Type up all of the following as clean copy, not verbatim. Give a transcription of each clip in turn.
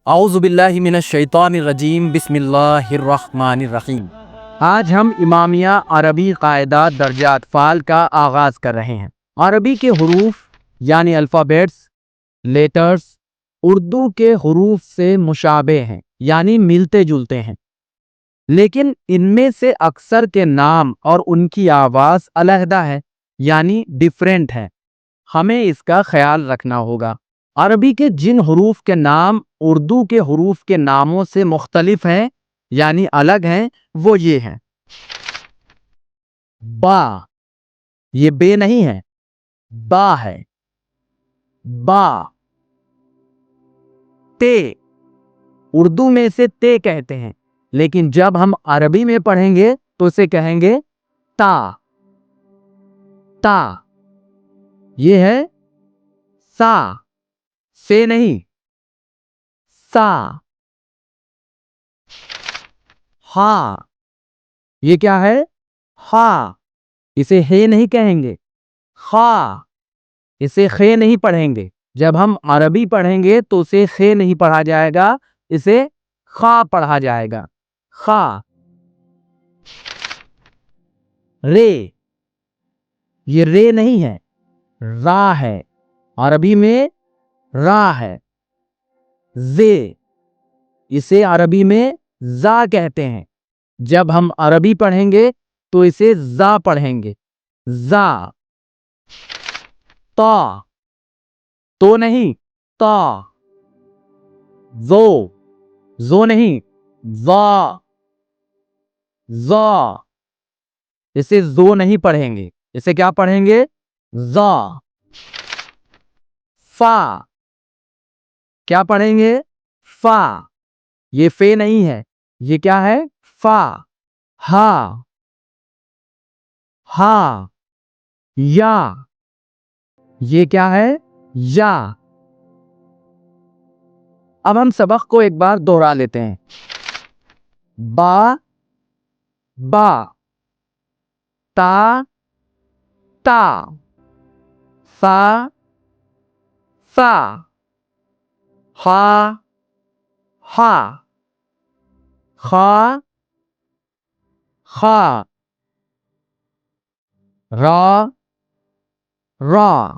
اعوذ باللہ من الشیطان الرجیم بسم اللہ الرحمن الرحیم۔ آج ہم امامیہ عربی قاعدہ درجہ اطفال کا آغاز کر رہے ہیں۔ عربی کے حروف یعنی الفابیٹس، لیٹرز اردو کے حروف سے مشابہ ہیں یعنی ملتے جلتے ہیں، لیکن ان میں سے اکثر کے نام اور ان کی آواز علیحدہ ہے یعنی ڈیفرنٹ ہے۔ ہمیں اس کا خیال رکھنا ہوگا۔ عربی کے جن حروف کے نام اردو کے حروف کے ناموں سے مختلف ہیں یعنی الگ ہیں وہ یہ ہیں: با، یہ بے نہیں ہے، با ہے۔ با، تے، اردو میں اسے تے کہتے ہیں لیکن جب ہم عربی میں پڑھیں گے تو اسے کہیں گے تا۔ تا، یہ ہے سا، سے نہیں، سا۔ ہا، یہ کیا ہے؟ ہا، اسے ہے نہیں کہیں گے، خا، اسے خے نہیں پڑھیں گے۔ جب ہم عربی پڑھیں گے تو اسے خے نہیں پڑھا جائے گا، اسے خا پڑھا جائے گا، خا۔ رے، یہ رے نہیں ہے، را ہے، عربی میں را ہے۔ زے، اسے عربی میں زا کہتے ہیں، جب ہم عربی پڑھیں گے تو اسے زا پڑھیں گے، زا۔ تا، تو نہیں، تا۔ زو، زو نہیں، زا، زا۔ اسے زو نہیں پڑھیں گے، اسے کیا پڑھیں گے؟ زا۔ فا، کیا پڑھیں گے؟ فا، یہ فے نہیں ہے، یہ کیا ہے؟ فا۔ ہا، ہا۔ یا، یہ کیا ہے؟ یا۔ اب ہم سبق کو ایک بار دوہرا لیتے ہیں۔ با، با۔ تا، تا۔ سا، سا۔ ہا، ہا۔ خا، خا۔ را، را۔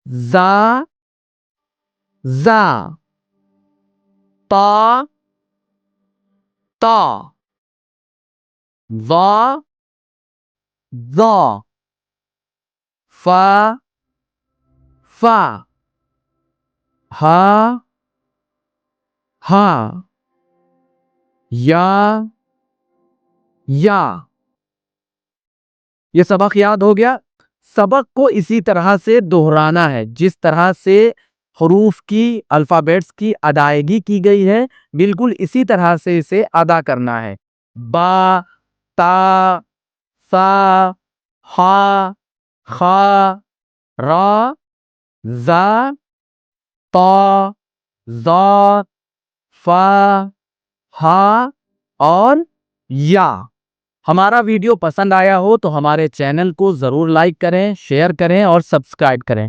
زا، زا۔ تا، تا۔ ظا، ظا۔ فا، فا۔ ہا، ہا۔ یا، یا۔ یہ سبق یاد ہو گیا؟ سبق کو اسی طرح سے دہرانا ہے جس طرح سے حروف کی، الفابیٹس کی ادائیگی کی گئی ہے، بالکل اسی طرح سے اسے ادا کرنا ہے۔ با، تا، سا، ہا، خا، را، زا، تا، ظا، فا، ہا اور یا۔ ہمارا ویڈیو پسند آیا ہو تو ہمارے چینل کو ضرور لائک کریں، شیئر کریں اور سبسکرائب کریں۔